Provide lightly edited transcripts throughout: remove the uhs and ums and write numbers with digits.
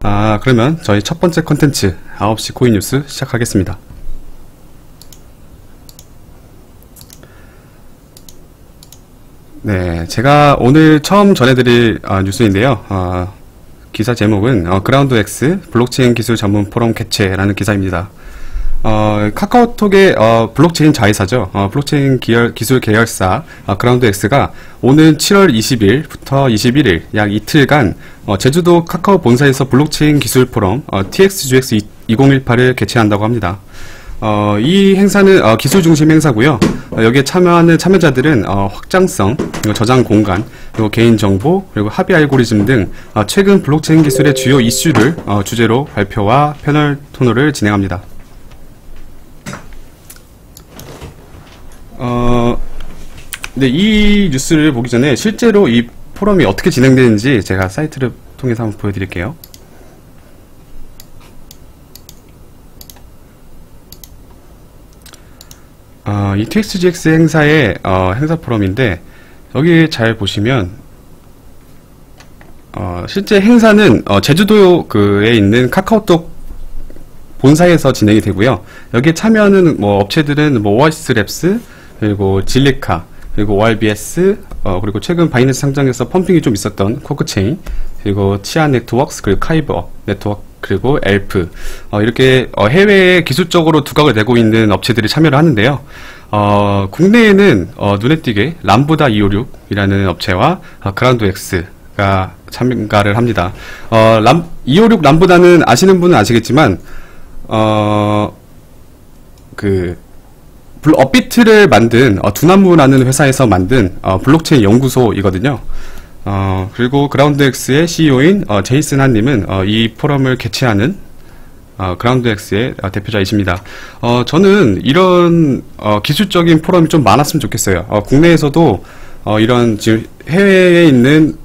그러면 저희 첫 번째 컨텐츠 9시 코인 뉴스 시작하겠습니다. 네, 제가 오늘 처음 전해드릴 뉴스인데요. 기사 제목은 그라운드X 블록체인 기술 전문 포럼 개최라는 기사입니다. 카카오톡의 블록체인 자회사죠. 블록체인 기술 계열사 그라운드X가 오늘 7월 20일부터 21일 약 이틀간 제주도 카카오 본사에서 블록체인 기술 포럼 TXGX 2018을 개최한다고 합니다. 이 행사는 기술 중심 행사고요. 여기에 참여하는 참여자들은 확장성, 그리고 저장 공간, 그리고 개인정보, 그리고 합의 알고리즘 등 최근 블록체인 기술의 주요 이슈를 주제로 발표와 패널 토론을 진행합니다. 네, 이 뉴스를 보기 전에 실제로 이 포럼이 어떻게 진행되는지 제가 사이트를 통해서 한번 보여드릴게요. 이 TXGX 행사의 행사 포럼인데 여기 잘 보시면 실제 행사는 제주도에 있는 카카오톡 본사에서 진행이 되고요. 여기에 참여하는 업체들은 오아시스 랩스, 그리고 진리카, 그리고 ORBS, 그리고 최근 바이낸스 상장에서 펌핑이 좀 있었던 코크체인, 그리고 치아 네트워크스, 그리고 카이버 네트워크, 그리고 엘프, 이렇게 해외에 기술적으로 두각을 내고 있는 업체들이 참여를 하는데요. 국내에는 눈에 띄게 람보다 256이라는 업체와 그라운드X가 참가를 합니다. 256 람보다는 아시는 분은 아시겠지만 업비트를 만든 두나무라는 회사에서 만든 블록체인 연구소이거든요. 그리고 그라운드X의 CEO인 제이슨 한님은 이 포럼을 개최하는 그라운드X의 대표자이십니다. 저는 이런 기술적인 포럼이 좀 많았으면 좋겠어요. 국내에서도 이런 지금 해외에 있는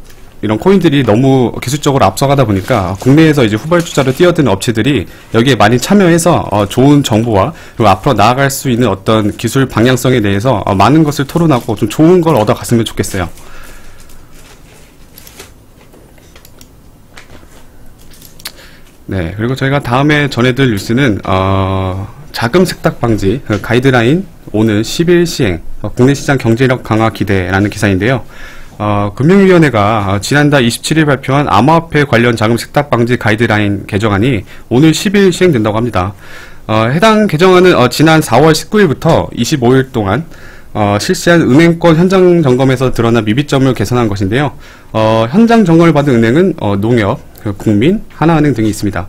이런 코인들이 너무 기술적으로 앞서가다 보니까 국내에서 이제 후발주자로 뛰어드는 업체들이 여기에 많이 참여해서 좋은 정보와 그리고 앞으로 나아갈 수 있는 어떤 기술 방향성에 대해서 많은 것을 토론하고 좀 좋은 걸 얻어갔으면 좋겠어요. 네, 그리고 저희가 다음에 전해드릴 뉴스는 자금 세탁 방지 가이드라인 오는 10일 시행, 국내 시장 경제력 강화 기대라는 기사인데요. 금융위원회가 지난달 27일 발표한 암호화폐 관련 자금 세탁 방지 가이드라인 개정안이 오늘 10일 시행된다고 합니다. 해당 개정안은 지난 4월 19일부터 25일 동안 실시한 은행권 현장 점검에서 드러난 미비점을 개선한 것인데요. 현장 점검을 받은 은행은 농협, 국민, 하나은행 등이 있습니다.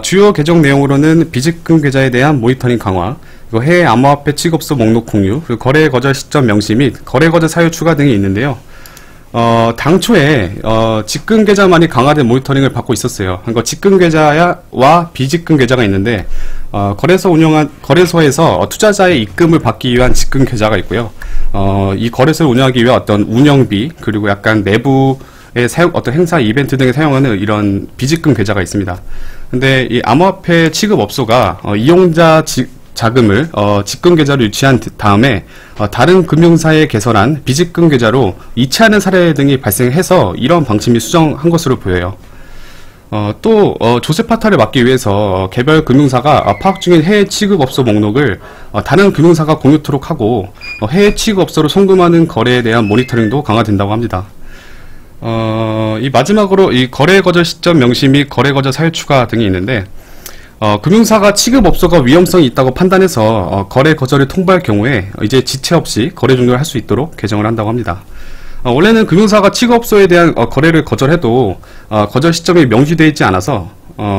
주요 개정 내용으로는 비직금 계좌에 대한 모니터링 강화, 그리고 해외 암호화폐 취급소 목록 공유, 그리고 거래 거절 시점 명시 및 거래 거절 사유 추가 등이 있는데요. 당초에 직금 계좌만이 강화된 모니터링을 받고 있었어요. 그러니까 직금 계좌와 비직금 계좌가 있는데 거래소에서 투자자의 입금을 받기 위한 직금 계좌가 있고요. 이 거래소를 운영하기 위한 어떤 운영비, 그리고 약간 내부의 어떤 행사 이벤트 등에 사용하는 이런 비직금 계좌가 있습니다. 근데 이 암호화폐 취급업소가 이용자 자금을 직금 계좌로 유치한 다음에 다른 금융사에 개설한 비직금 계좌로 이체하는 사례 등이 발생해서 이런 방침이 수정한 것으로 보여요. 또 조세 파탈을 막기 위해서 개별 금융사가 파악 중인 해외 취급업소 목록을 다른 금융사가 공유토록 하고 해외 취급업소로 송금하는 거래에 대한 모니터링도 강화된다고 합니다. 이 마지막으로 이 거래 거절 시점 명시 및 거래 거절 사유 추가 등이 있는데 금융사가 취급업소가 위험성이 있다고 판단해서 거래 거절을 통보할 경우에 이제 지체 없이 거래 종료를 할 수 있도록 개정을 한다고 합니다. 원래는 금융사가 취급업소에 대한 거래를 거절해도 거절 시점이 명시되어 있지 않아서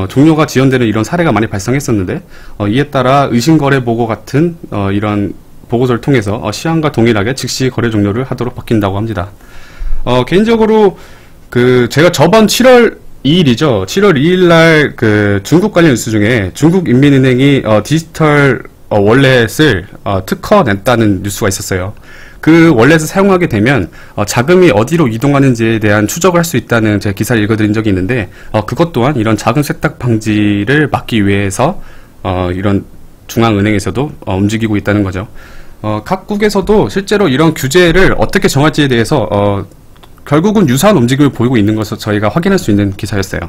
종료가 지연되는 이런 사례가 많이 발생했었는데 이에 따라 의심거래 보고 같은 이런 보고서를 통해서 시한과 동일하게 즉시 거래 종료를 하도록 바뀐다고 합니다. 개인적으로 제가 저번 7월 2일이죠. 7월 2일날 중국 관련 뉴스 중에 중국인민은행이 디지털 월렛을 특허 냈다는 뉴스가 있었어요. 그 월렛을 사용하게 되면 자금이 어디로 이동하는지에 대한 추적을 할 수 있다는 제가 기사를 읽어드린 적이 있는데 그것 또한 이런 자금 세탁 방지를 막기 위해서 이런 중앙은행에서도 움직이고 있다는 거죠. 각국에서도 실제로 이런 규제를 어떻게 정할지에 대해서 결국은 유사한 움직임을 보이고 있는 것을 저희가 확인할 수 있는 기사였어요.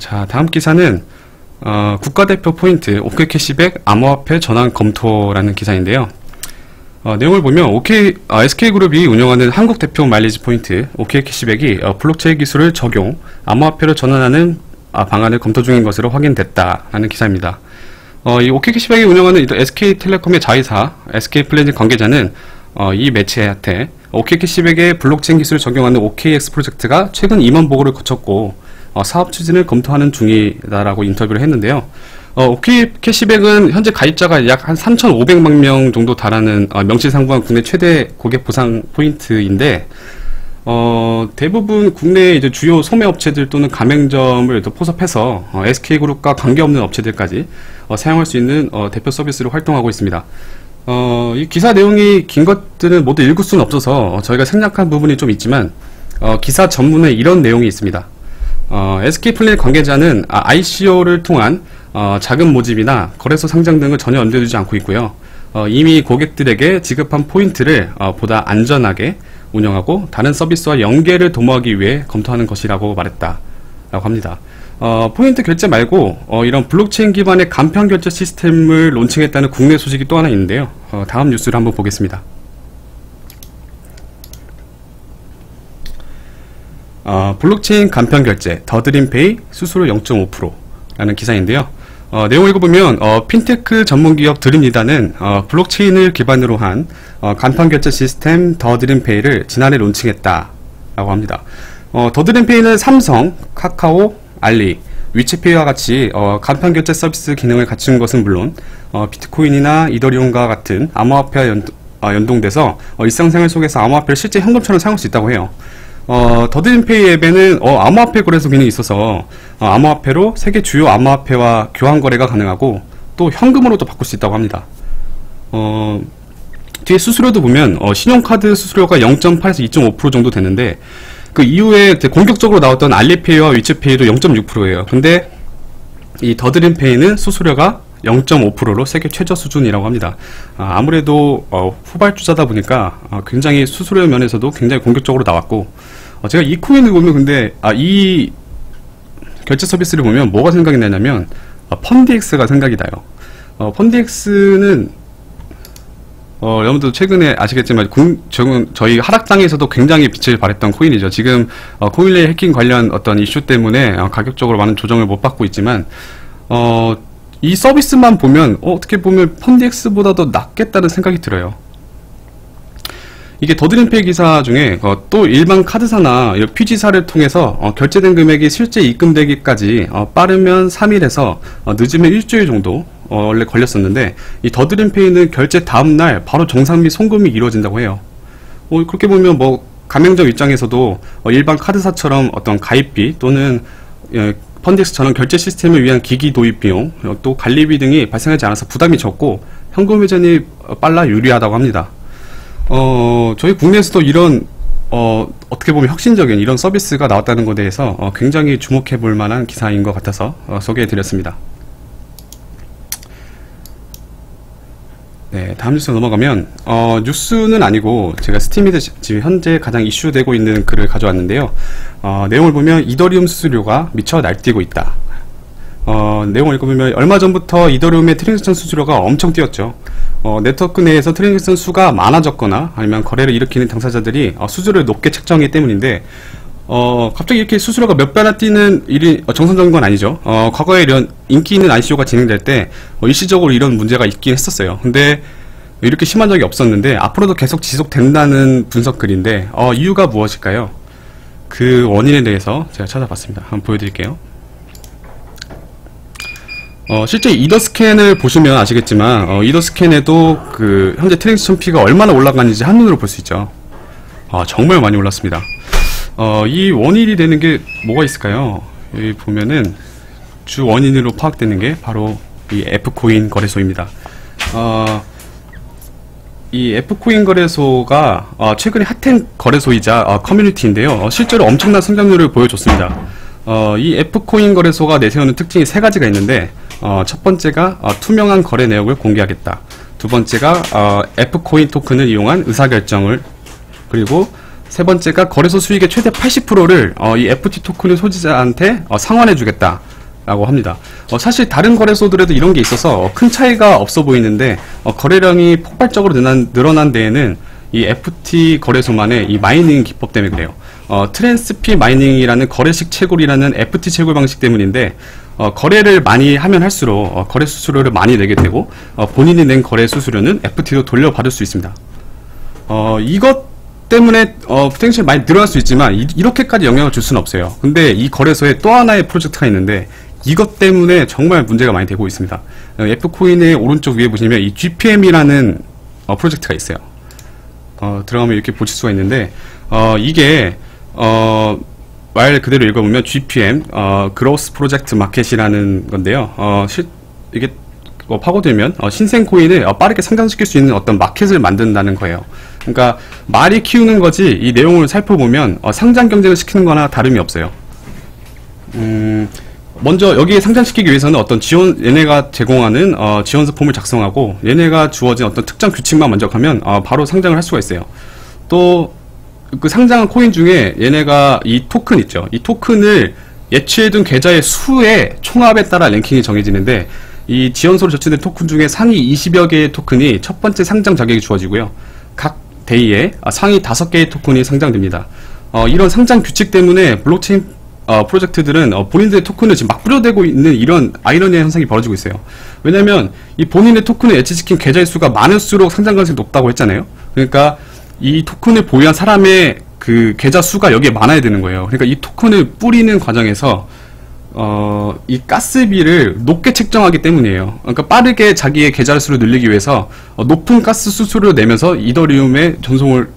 자, 다음 기사는 국가대표 포인트 OK 캐시백 암호화폐 전환 검토라는 기사인데요. 내용을 보면 SK그룹이 운영하는 한국 대표 마일리지 포인트 OK 캐시백이 블록체인 기술을 적용 암호화폐로 전환하는 방안을 검토 중인 것으로 확인됐다라는 기사입니다. 이 OK 캐시백이 운영하는 SK텔레콤의 자회사 SK플래닛 관계자는 이 매체한테 OK 캐시백의 블록체인 기술을 적용하는 OKX 프로젝트가 최근 임원 보고를 거쳤고 사업 추진을 검토하는 중이다라고 인터뷰를 했는데요. OK 캐시백은 현재 가입자가 약 한 3,500만 명 정도 달하는 명실상부한 국내 최대 고객 보상 포인트인데 대부분 국내 이제 주요 소매 업체들 또는 가맹점을 포섭해서 SK그룹과 관계없는 업체들까지 사용할 수 있는 대표 서비스로 활동하고 있습니다. 이 기사 내용이 긴 것들은 모두 읽을 수는 없어서 저희가 생략한 부분이 좀 있지만 기사 전문에 이런 내용이 있습니다. SK플래닛 관계자는 ICO를 통한 자금 모집이나 거래소 상장 등을 전혀 염두에 않고 있고요. 이미 고객들에게 지급한 포인트를 보다 안전하게 운영하고 다른 서비스와 연계를 도모하기 위해 검토하는 것이라고 말했다라고 합니다. 포인트 결제 말고 이런 블록체인 기반의 간편 결제 시스템을 론칭했다는 국내 소식이 또 하나 있는데요. 다음 뉴스를 한번 보겠습니다. 블록체인 간편 결제 더드림페이 수수료 0.5%라는 기사인데요. 내용을 읽어보면 핀테크 전문기업 드림리다는 블록체인을 기반으로 한 간편 결제 시스템 더드림페이를 지난해 론칭했다라고 합니다. 더드림페이는 삼성, 카카오, 알리, 위챗페이와 같이 간편 결제 서비스 기능을 갖춘 것은 물론 비트코인이나 이더리움과 같은 암호화폐와 연동돼서 일상생활 속에서 암호화폐를 실제 현금처럼 사용할 수 있다고 해요. 더드림페이 앱에는 암호화폐 거래소 기능이 있어서 암호화폐로 세계 주요 암호화폐와 교환 거래가 가능하고 또 현금으로도 바꿀 수 있다고 합니다. 뒤에 수수료도 보면 신용카드 수수료가 0.8에서 2.5% 정도 되는데 그 이후에 공격적으로 나왔던 알리페이와 위챗페이도 0.6%예요. 근데 이 더드림페이는 수수료가 0.5%로 세계 최저 수준이라고 합니다. 아무래도 후발주자다 보니까 굉장히 수수료 면에서도 굉장히 공격적으로 나왔고 제가 이 코인을 보면 근데 이 결제 서비스를 보면 뭐가 생각이 나냐면 펀디엑스가 생각이 나요. 펀디엑스는 여러분도 최근에 아시겠지만 저희 하락장에서도 굉장히 빛을 발했던 코인이죠. 지금 코인레이 해킹 관련 어떤 이슈 때문에 가격적으로 많은 조정을 못 받고 있지만 이 서비스만 보면 어떻게 보면 펀디엑스보다 더 낫겠다는 생각이 들어요. 이게 더드림페이 기사 중에 또 일반 카드사나 PG사를 통해서 결제된 금액이 실제 입금되기까지 빠르면 3일에서 늦으면 일주일 정도 원래 걸렸었는데 이 더드림페이는 결제 다음날 바로 정산 및 송금이 이루어진다고 해요. 그렇게 보면 뭐 가맹점 입장에서도 일반 카드사처럼 어떤 가입비 또는 펀디엑스처럼 결제 시스템을 위한 기기 도입 비용 또 관리비 등이 발생하지 않아서 부담이 적고 현금 회전이 빨라 유리하다고 합니다. 저희 국내에서도 이런 어떻게 보면 혁신적인 이런 서비스가 나왔다는 것에 대해서 굉장히 주목해 볼 만한 기사인 것 같아서 소개해 드렸습니다. 네, 다음 뉴스 넘어가면 뉴스는 아니고 제가 스팀에서 지금 현재 가장 이슈되고 있는 글을 가져왔는데요. 내용을 보면 이더리움 수수료가 미쳐 날뛰고 있다. 내용을 읽어보면 얼마 전부터 이더리움의 트랜잭션 수수료가 엄청 뛰었죠. 네트워크 내에서 트랜잭션 수가 많아졌거나 아니면 거래를 일으키는 당사자들이 수수료를 높게 책정하기 때문인데 갑자기 이렇게 수수료가 몇 배나 뛰는 일이 정상적인 건 아니죠. 과거에 이런 인기 있는 ICO가 진행될 때 일시적으로 이런 문제가 있긴 했었어요. 근데 이렇게 심한 적이 없었는데 앞으로도 계속 지속된다는 분석 글인데 이유가 무엇일까요? 그 원인에 대해서 제가 찾아봤습니다. 한번 보여드릴게요. 실제 이더스캔을 보시면 아시겠지만 이더스캔에도 그 현재 트랜잭션 피가 얼마나 올라가는지 한눈으로 볼 수 있죠. 정말 많이 올랐습니다. 이 원인이 되는 게 뭐가 있을까요? 여기 보면은 주 원인으로 파악되는 게 바로 이 F코인 거래소입니다. 이 F코인 거래소가 최근에 핫한 거래소이자 커뮤니티인데요. 실제로 엄청난 성장률을 보여줬습니다. 이 F코인 거래소가 내세우는 특징이 세 가지가 있는데 첫 번째가 투명한 거래 내역을 공개하겠다. 두 번째가 F코인 토큰을 이용한 의사결정을, 그리고 세 번째가 거래소 수익의 최대 80%를 이 FT 토큰의 소지자한테 상환해 주겠다 라고 합니다. 사실 다른 거래소들에도 이런 게 있어서 큰 차이가 없어 보이는데 거래량이 폭발적으로 늘어난 데에는 이 FT 거래소만의 이 마이닝 기법 때문에 그래요. 트랜스피 마이닝이라는 거래식 채굴이라는 FT 채굴 방식 때문인데 거래를 많이 하면 할수록 거래 수수료를 많이 내게 되고 본인이 낸 거래 수수료는 FT로 돌려받을 수 있습니다. 이것 때문에 포텐셜이 많이 늘어날 수 있지만 이렇게까지 영향을 줄 수는 없어요. 근데 이 거래소에 또 하나의 프로젝트가 있는데 이것 때문에 정말 문제가 많이 되고 있습니다. F코인의 오른쪽 위에 보시면 이 GPM이라는 프로젝트가 있어요. 들어가면 이렇게 보실 수가 있는데 이게 말 그대로 읽어보면 GPM Growth Project Market이라는 건데요. 이게 파고들면 신생 코인을 빠르게 성장시킬 수 있는 어떤 마켓을 만든다는 거예요. 그러니까 말이 키우는 거지 이 내용을 살펴보면 상장 경쟁을 시키는 거나 다름이 없어요. 먼저 여기에 상장시키기 위해서는 어떤 얘네가 제공하는 지원서 폼을 작성하고 얘네가 주어진 어떤 특정 규칙만 만족하면 바로 상장을 할 수가 있어요. 또 그 상장한 코인 중에 얘네가 이 토큰 있죠. 이 토큰을 예치해둔 계좌의 수의 총합에 따라 랭킹이 정해지는데 이 지원서로 제출된 토큰 중에 상위 20여 개의 토큰이 첫 번째 상장 자격이 주어지고요. 각 데이에 상위 5개의 토큰이 상장됩니다. 이런 상장 규칙 때문에 블록체인 프로젝트들은 본인들의 토큰을 지금 막 뿌려대고 있는 이런 아이러니한 현상이 벌어지고 있어요. 왜냐면 이 본인의 토큰을 예치시킨 계좌의 수가 많을수록 상장 가능성이 높다고 했잖아요. 그러니까 이 토큰을 보유한 사람의 그 계좌 수가 여기에 많아야 되는 거예요. 그러니까 이 토큰을 뿌리는 과정에서 이 가스비를 높게 책정하기 때문이에요. 그러니까 빠르게 자기의 계좌 수를 늘리기 위해서 높은 가스 수수료를 내면서 이더리움의 전송을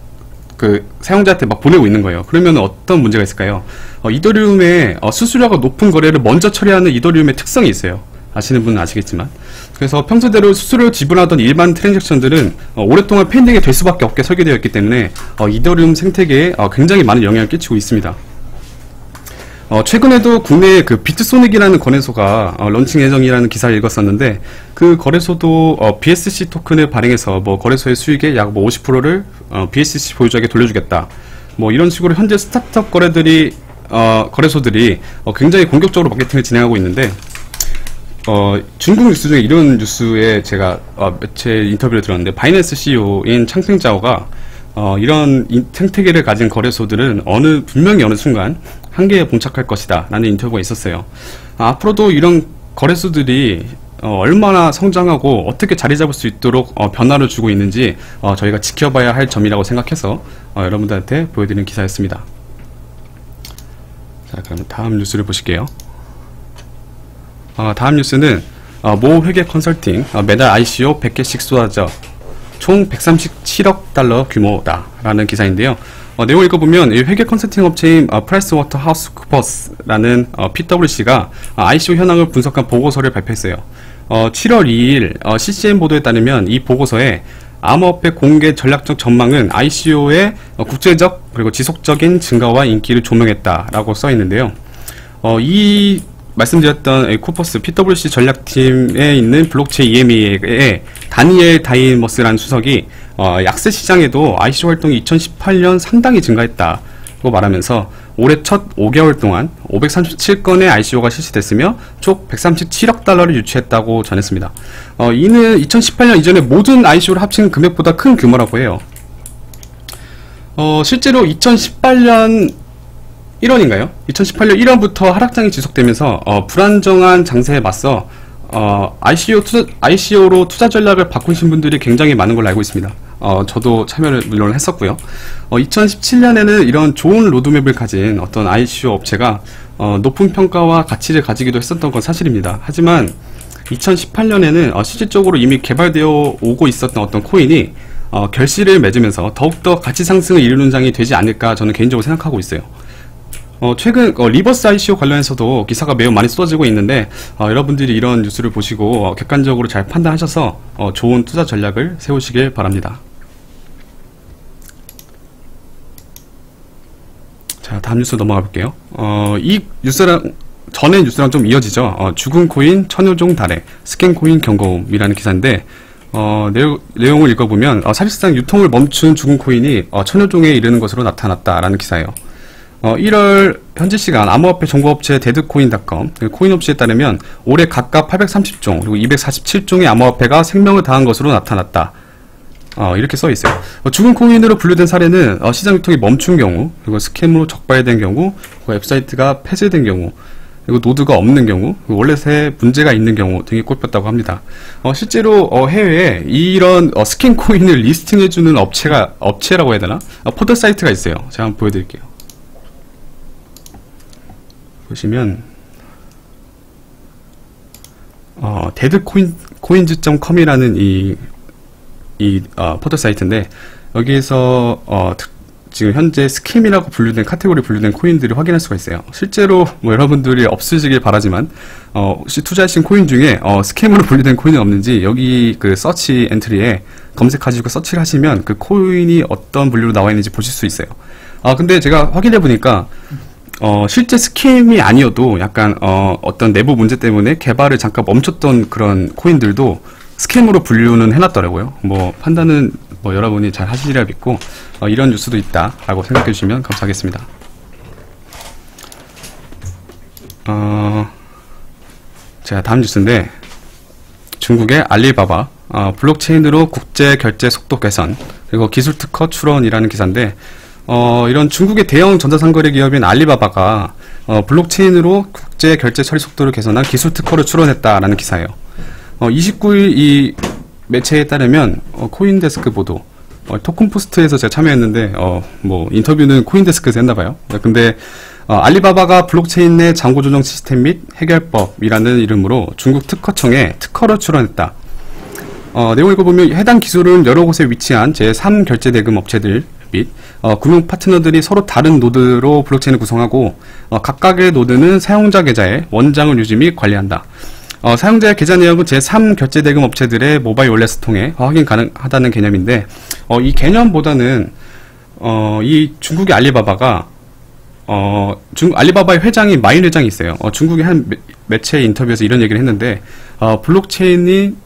그 사용자한테 막 보내고 있는 거예요. 그러면 어떤 문제가 있을까요? 이더리움의 수수료가 높은 거래를 먼저 처리하는 이더리움의 특성이 있어요. 아시는 분은 아시겠지만. 그래서 평소대로 수수료를 지불하던 일반 트랜잭션들은 오랫동안 펜딩이 될 수밖에 없게 설계되어 있기 때문에 이더리움 생태계에 굉장히 많은 영향을 끼치고 있습니다. 최근에도 국내에 그 비트소닉이라는 거래소가 런칭 예정이라는 기사를 읽었었는데 그 거래소도 BSC 토큰을 발행해서 뭐 거래소의 수익의 약 50%를 BSC 보유자에게 돌려주겠다. 뭐 이런 식으로 현재 스타트업 거래소들이 굉장히 공격적으로 마케팅을 진행하고 있는데 중국 뉴스 중에 이런 뉴스에 제가 매체 인터뷰를 들었는데 바이낸스 CEO인 창팽짜오가 이런 생태계를 가진 거래소들은 분명히 어느 순간 한계에 봉착할 것이다 라는 인터뷰가 있었어요. 앞으로도 이런 거래소들이 얼마나 성장하고 어떻게 자리 잡을 수 있도록 변화를 주고 있는지 저희가 지켜봐야 할 점이라고 생각해서 여러분들한테 보여드리는 기사였습니다. 자, 그럼 다음 뉴스를 보실게요. 다음 뉴스는 모 회계 컨설팅 매달 ICO 100개씩 쏟아져 총 137억 달러 규모다 라는 기사인데요. 내용을 읽어보면 이 회계 컨설팅 업체인 프라이스워터하우스쿠퍼스라는 PwC가 ICO 현황을 분석한 보고서를 발표했어요. 7월 2일 CCM 보도에 따르면 이 보고서에 암호화폐 공개 전략적 전망은 ICO의 국제적 그리고 지속적인 증가와 인기를 조명했다라고 써 있는데요. 이 말씀드렸던 쿠퍼스 PwC 전략팀에 있는 블록체인 EME의 다니엘 다이머스라는 수석이 약세 시장에도 ICO 활동이 2018년 상당히 증가했다고 말하면서 올해 첫 5개월 동안 537건의 ICO가 실시됐으며 총 137억 달러를 유치했다고 전했습니다. 이는 2018년 이전의 모든 ICO를 합친 금액보다 큰 규모라고 해요. 실제로 2018년 1월인가요? 2018년 1월부터 하락장이 지속되면서 불안정한 장세에 맞서 ICO로 투자 전략을 바꾸신 분들이 굉장히 많은 걸로 알고 있습니다. 저도 참여를 물론 했었고요. 2017년에는 이런 좋은 로드맵을 가진 어떤 ICO 업체가 높은 평가와 가치를 가지기도 했었던 건 사실입니다. 하지만 2018년에는 실질적으로 이미 개발되어 오고 있었던 어떤 코인이 결실을 맺으면서 더욱더 가치 상승을 이루는 장이 되지 않을까 저는 개인적으로 생각하고 있어요. 최근 리버스 ICO 관련해서도 기사가 매우 많이 쏟아지고 있는데 여러분들이 이런 뉴스를 보시고 객관적으로 잘 판단하셔서 좋은 투자 전략을 세우시길 바랍니다. 자, 다음 뉴스 넘어가 볼게요. 이 뉴스랑 전에 뉴스랑 좀 이어지죠. 죽은 코인 천여종 달에 스캔 코인 경고음이라는 기사인데 내용을 읽어보면 사실상 유통을 멈춘 죽은 코인이 천여종에 이르는 것으로 나타났다라는 기사예요. 1월 현지 시간 암호화폐 정보업체 데드코인.com 코인옵시에 따르면 올해 각각 830종 그리고 247종의 암호화폐가 생명을 다한 것으로 나타났다. 이렇게 써 있어요. 죽은 코인으로 분류된 사례는 시장 유통이 멈춘 경우, 그리고 스캠으로 적발된 경우, 웹사이트가 폐쇄된 경우, 그리고 노드가 없는 경우, 월렛에 문제가 있는 경우 등이 꼽혔다고 합니다. 실제로 해외에 이런 스캔 코인을 리스팅해주는 업체라고 해야 되나? 포털 사이트가 있어요. 제가 한번 보여드릴게요. 보시면 데드코인즈.com이라는 이 포털 사이트인데, 여기에서 지금 현재 스캠이라고 분류된 카테고리 분류된 코인들을 확인할 수가 있어요. 실제로 여러분들이 없으시길 바라지만 혹시 투자하신 코인 중에 스캠으로 분류된 코인은 없는지 여기 그 서치 엔트리에 검색하시고 서치를 하시면 그 코인이 어떤 분류로 나와 있는지 보실 수 있어요. 근데 제가 확인해 보니까 실제 스캠이 아니어도 약간 어떤 내부 문제 때문에 개발을 잠깐 멈췄던 그런 코인들도 스캠으로 분류는 해놨더라고요. 판단은 여러분이 잘 하시리라 믿고 이런 뉴스도 있다라고 생각해 주시면 감사하겠습니다. 자, 다음 뉴스인데, 중국의 알리바바 블록체인으로 국제 결제 속도 개선 그리고 기술 특허 출원이라는 기사인데, 이런 중국의 대형 전자상거래 기업인 알리바바가 블록체인으로 국제 결제 처리 속도를 개선한 기술 특허를 출원했다라는 기사예요. 29일 이 매체에 따르면 코인데스크 보도, 토큰포스트에서 제가 참여했는데 인터뷰는 코인데스크에서 했나봐요. 근데 알리바바가 블록체인 내 잔고 조정 시스템 및 해결법이라는 이름으로 중국 특허청에 특허를 출원했다. 내용을 읽어보면 해당 기술은 여러 곳에 위치한 제3 결제대금 업체들 및 금융 파트너들이 서로 다른 노드로 블록체인을 구성하고 각각의 노드는 사용자 계좌의 원장을 유지 및 관리한다. 사용자의 계좌 내역은 제3 결제대금 업체들의 모바일 월렛을 통해 확인 가능하다는 개념인데, 이 개념보다는 이 중국의 알리바바가 알리바바의 회장이 마인 회장이 있어요. 중국의 한 매체 인터뷰에서 이런 얘기를 했는데, 블록체인은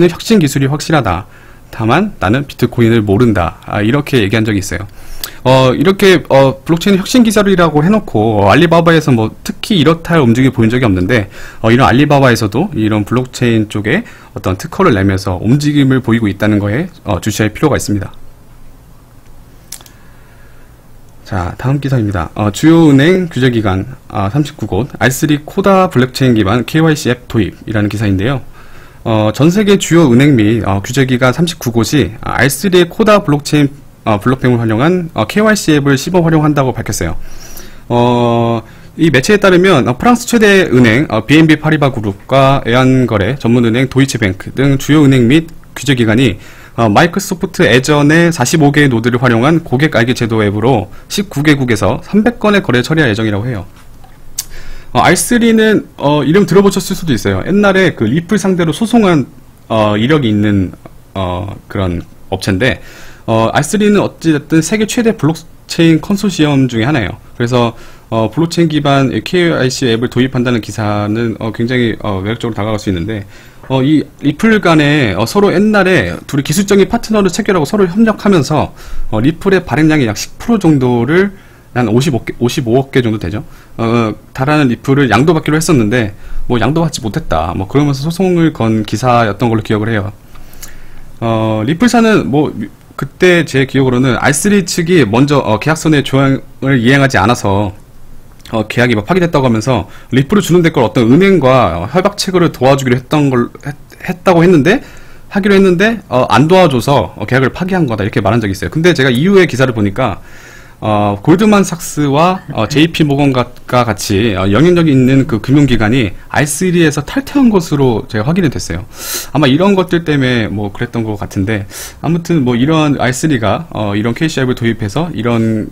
혁신 기술이 확실하다. 다만 나는 비트코인을 모른다. 이렇게 얘기한 적이 있어요. 이렇게 블록체인 혁신 기술이라고 해놓고 알리바바에서 특히 이렇다 할 움직임을 보인 적이 없는데, 이런 알리바바에서도 이런 블록체인 쪽에 어떤 특허를 내면서 움직임을 보이고 있다는 거에 주시할 필요가 있습니다. 자, 다음 기사입니다. 주요 은행 규제기관 39곳 R3 코다 블록체인 기반 KYC 앱 도입이라는 기사인데요. 전세계 주요 은행 및 규제기관 39곳이 R3의 코다 블록체인 블록뱅을 활용한 KYC 앱을 시범 활용한다고 밝혔어요. 이 매체에 따르면 프랑스 최대 은행 BNP 파리바 그룹과 애한거래 전문은행 도이치뱅크 등 주요 은행 및 규제기관이 마이크로소프트 애전의 45개의 노드를 활용한 고객 알기 제도 앱으로 19개국에서 300건의 거래를 처리할 예정이라고 해요. R3는 이름 들어보셨을 수도 있어요. 옛날에 그 리플 상대로 소송한 이력이 있는 그런 업체인데, R3는 어찌됐든 세계 최대 블록체인 컨소시엄 중에 하나예요. 그래서 블록체인 기반 KYC 앱을 도입한다는 기사는 굉장히 매력적으로 다가갈 수 있는데, 이 리플 간에 서로 옛날에 둘이 기술적인 파트너를 체결하고 서로 협력하면서 리플의 발행량의 약 10% 정도를 한 55억 개 정도 되죠. 달하는 리플을 양도받기로 했었는데 양도받지 못했다. 그러면서 소송을 건 기사였던 걸로 기억을 해요. 리플사는 그때 제 기억으로는 R3 측이 먼저 계약서 내 조항을 이행하지 않아서 계약이 파기됐다고 하면서 리플을 주는 데걸 어떤 은행과 협약 체결을 도와주기로 했다고 했는데 하기로 했는데 안 도와줘서 계약을 파기한 거다 이렇게 말한 적이 있어요. 근데 제가 이후에 기사를 보니까 골드만삭스와 JP 모건과 같이 영향력이 있는 그 금융기관이 R3에서 탈퇴한 것으로 제가 확인이 됐어요. 아마 이런 것들 때문에 그랬던 것 같은데, 아무튼 이런 R3가 이런 KCI를 도입해서 이런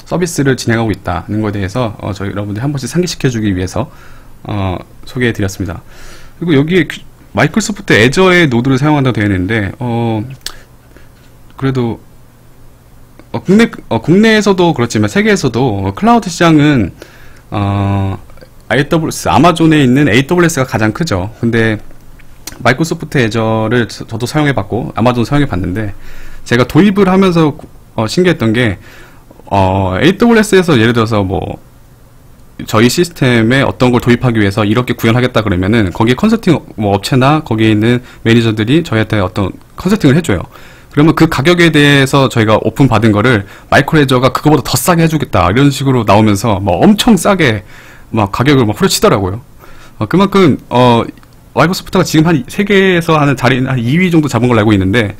서비스를 진행하고 있다는 것에 대해서 저희 여러분들 한 번씩 상기시켜주기 위해서 소개해 드렸습니다. 그리고 여기에 마이크로소프트 애저의 노드를 사용한다고 되어 있는데, 그래도 국내에서도 그렇지만 세계에서도 클라우드 시장은 AWS, 아마존에 있는 AWS가 가장 크죠. 근데 마이크로소프트 애저를 저도 사용해 봤고 아마존 사용해 봤는데, 제가 도입을 하면서 신기했던 게 AWS에서 예를 들어서 뭐 저희 시스템에 어떤 걸 도입하기 위해서 이렇게 구현하겠다 그러면은 거기에 컨설팅 뭐 업체나 거기에 있는 매니저들이 저희한테 어떤 컨설팅을 해줘요. 그러면 그 가격에 대해서 저희가 오픈 받은 거를 마이크로에저가 그거보다 더 싸게 해주겠다 이런 식으로 나오면서 뭐 엄청 싸게 막 가격을 막 후려치더라고요. 그만큼 마이크로소프트가 지금 한 세계에서 하는 자리 한 2위 정도 잡은 걸로 알고 있는데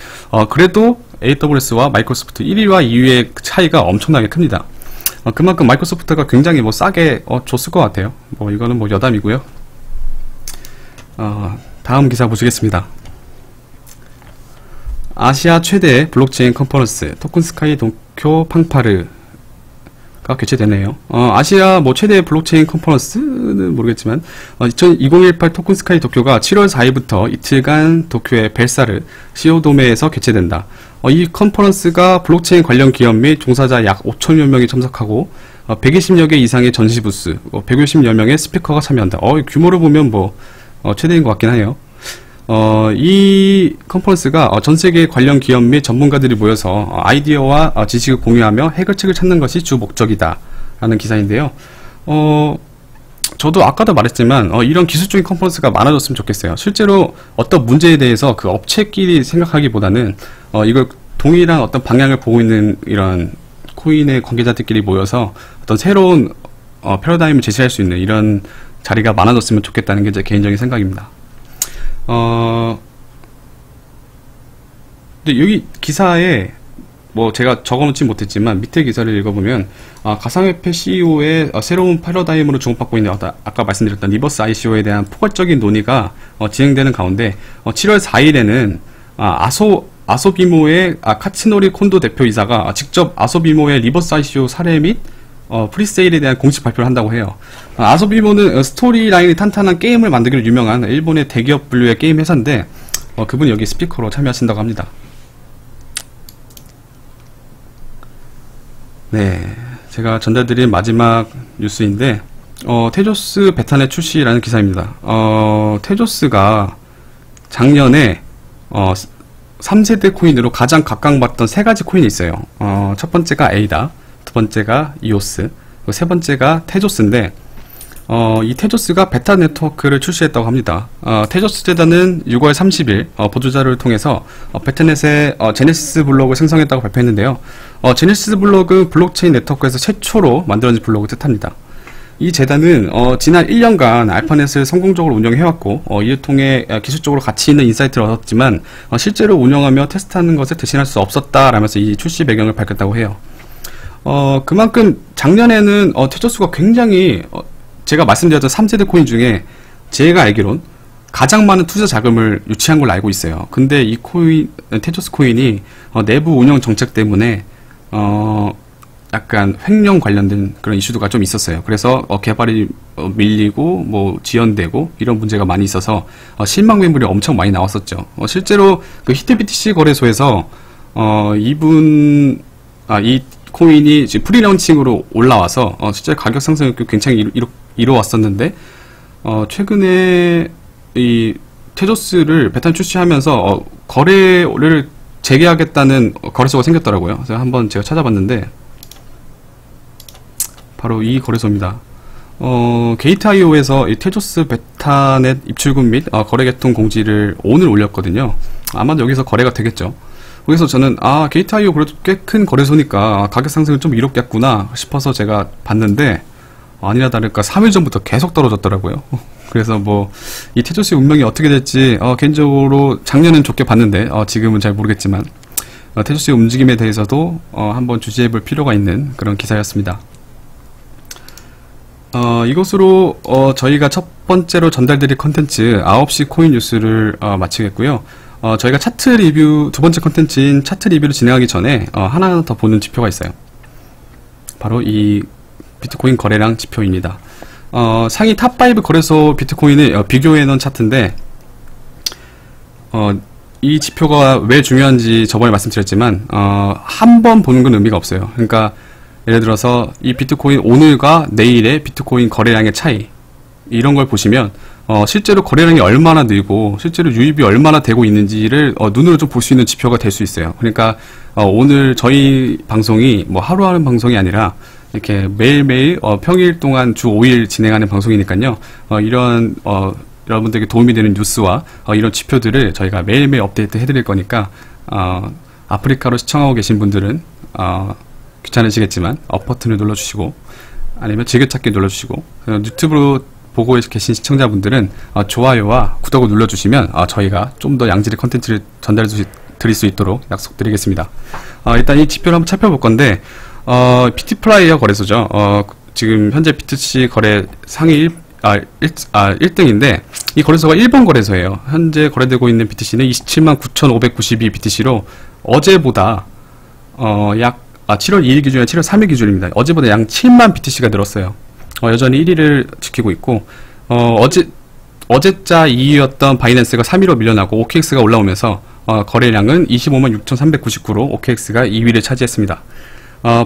그래도 AWS와 마이크로소프트 1위와 2위의 차이가 엄청나게 큽니다. 그만큼 마이크로소프트가 굉장히 뭐 싸게 줬을 것 같아요. 뭐 이거는 뭐 여담이고요. 다음 기사 보시겠습니다. 아시아 최대 블록체인 컨퍼런스 토큰스카이 도쿄 팡파르가 개최되네요. 아시아 뭐 최대 블록체인 컨퍼런스는 모르겠지만 2018 토큰스카이 도쿄가 7월 4일부터 이틀간 도쿄의 벨사르 시오도메에서 개최된다. 이 컨퍼런스가 블록체인 관련 기업 및 종사자 약 5천여 명이 참석하고 120여 개 이상의 전시 부스, 150여 명의 스피커가 참여한다. 규모를 보면 뭐 최대인 것 같긴 해요. 이 컨퍼런스가 전 세계 관련 기업 및 전문가들이 모여서 아이디어와 지식을 공유하며 해결책을 찾는 것이 주 목적이다 라는 기사인데요. 저도 아까도 말했지만 이런 기술적인 컨퍼런스가 많아졌으면 좋겠어요. 실제로 어떤 문제에 대해서 그 업체끼리 생각하기보다는 이걸 동일한 어떤 방향을 보고 있는 이런 코인의 관계자들끼리 모여서 어떤 새로운 패러다임을 제시할 수 있는 이런 자리가 많아졌으면 좋겠다는 게 제 개인적인 생각입니다. 근데 여기 기사에 뭐 제가 적어놓지 못했지만 밑에 기사를 읽어보면 가상화폐 CEO의 새로운 패러다임으로 주목받고 있는 아까 말씀드렸던 리버스 ICO에 대한 포괄적인 논의가 진행되는 가운데 7월 4일에는 아소비모의 카츠노리 콘도 대표이사가 직접 아소비모의 리버스 ICO 사례 및 프리세일에 대한 공식 발표를 한다고 해요. 아소비모는 스토리라인이 탄탄한 게임을 만들기로 유명한 일본의 대기업 분류의 게임 회사인데 그분이 여기 스피커로 참여하신다고 합니다. 네, 제가 전달드린 마지막 뉴스인데 테조스 베타넷 출시라는 기사입니다. 테조스가 작년에 3세대 코인으로 가장 각광받던 세 가지 코인이 있어요. 첫 번째가 에이다, 두 번째가 이오스, 세 번째가 테조스인데 이 테조스가 베타 네트워크를 출시했다고 합니다. 테조스 재단은 6월 30일 보도자료를 통해서 베타넷의 제네시스 블록을 생성했다고 발표했는데요. 제네시스 블록은 블록체인 네트워크에서 최초로 만들어진 블록을 뜻합니다. 이 재단은 지난 1년간 알파넷을 성공적으로 운영해왔고 이를 통해 기술적으로 가치 있는 인사이트를 얻었지만 실제로 운영하며 테스트하는 것을 대신할 수 없었다라면서 이 출시 배경을 밝혔다고 해요. 그만큼 작년에는 테조스가 굉장히 제가 말씀드렸던 3세대 코인 중에 제가 알기론 가장 많은 투자 자금을 유치한 걸로 알고 있어요. 근데 이 코인, 테조스 코인이 내부 운영 정책 때문에 약간 횡령 관련된 그런 이슈가 좀 있었어요. 그래서 개발이 밀리고 뭐 지연되고 이런 문제가 많이 있어서 실망 매물이 엄청 많이 나왔었죠. 실제로 그 히트BTC 거래소에서 이 코인이 지금 프리런칭으로 올라와서 실제 가격 상승이 굉장히 이루어왔었는데 최근에 이 테조스를 베타 출시하면서 거래를 재개하겠다는 거래소가 생겼더라고요. 그래서 한번 제가 찾아봤는데 바로 이 거래소입니다. 게이트.io에서 이 테조스 베타넷 입출금 및 거래 개통 공지를 오늘 올렸거든요. 아마 여기서 거래가 되겠죠. 그래서 저는 게이트.io 그래도 꽤 큰 거래소니까 가격 상승을 좀 이뤘겠구나 싶어서 제가 봤는데 아니나 다를까 3일 전부터 계속 떨어졌더라고요. 그래서 뭐 이 테조스의 운명이 어떻게 될지 개인적으로 작년엔 좋게 봤는데 지금은 잘 모르겠지만 테조스의 움직임에 대해서도 한번 주시해볼 필요가 있는 그런 기사였습니다. 이것으로 저희가 첫 번째로 전달드릴 컨텐츠 9시 코인 뉴스를 마치겠고요. 저희가 차트 리뷰, 두 번째 컨텐츠인 차트 리뷰를 진행하기 전에 하나 더 보는 지표가 있어요. 바로 이 비트코인 거래량 지표입니다. 상위 탑5 거래소 비트코인을 비교해 놓은 차트인데 이 지표가 왜 중요한지 저번에 말씀드렸지만 한 번 보는 건 의미가 없어요. 그러니까 예를 들어서 이 비트코인 오늘과 내일의 비트코인 거래량의 차이 이런 걸 보시면 실제로 거래량이 얼마나 늘고 실제로 유입이 얼마나 되고 있는지를 눈으로 좀 볼 수 있는 지표가 될 수 있어요. 그러니까 오늘 저희 방송이 뭐 하루 하는 방송이 아니라 이렇게 매일매일 평일 동안 주 5일 진행하는 방송이니까요. 이런 여러분들에게 도움이 되는 뉴스와 이런 지표들을 저희가 매일매일 업데이트 해드릴 거니까 아프리카로 시청하고 계신 분들은 귀찮으시겠지만 업 버튼을 눌러주시고 아니면 즐겨찾기 눌러주시고 유튜브로 보고 계신 시청자분들은 좋아요와 구독을 눌러주시면 저희가 좀 더 양질의 컨텐츠를 전달해 드릴 수 있도록 약속드리겠습니다. 일단 이 지표를 한번 살펴볼 건데 비트플라이어 거래소죠. 지금 현재 BTC 거래 상위 1등인데 이 거래소가 일본 거래소예요. 현재 거래되고 있는 BTC는 279,592 BTC로 어제보다 7월 2일 기준이나 7월 3일 기준입니다. 어제보다 약 7만 BTC가 늘었어요. 여전히 1위를 지키고 있고 어제자 2위였던 바이낸스가 3위로 밀려나고 OKX가 올라오면서 거래량은 25만 6,399로 OKX가 2위를 차지했습니다.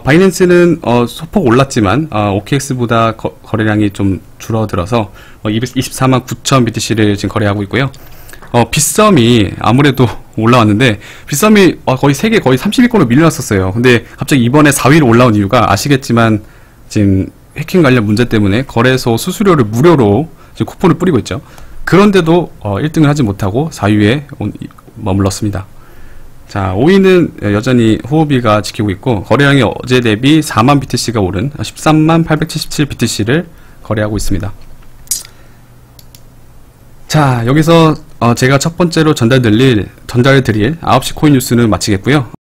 바이낸스는 소폭 올랐지만 OKX보다 거래량이 좀 줄어들어서 224만 9천 BTC를 지금 거래하고 있고요. 빗썸이 아무래도 올라왔는데 빗썸이 거의 세계 거의 30위권으로 밀려났었어요. 근데 갑자기 이번에 4위로 올라온 이유가 아시겠지만 지금 해킹 관련 문제 때문에 거래소 수수료를 무료로 지금 쿠폰을 뿌리고 있죠. 그런데도 1등을 하지 못하고 4위에 머물렀습니다. 자, 5위는 여전히 후오비가 지키고 있고 거래량이 어제 대비 4만 BTC가 오른 13만 877 BTC를 거래하고 있습니다. 자, 여기서 제가 첫 번째로 전달드릴 9시 코인 뉴스는 마치겠고요.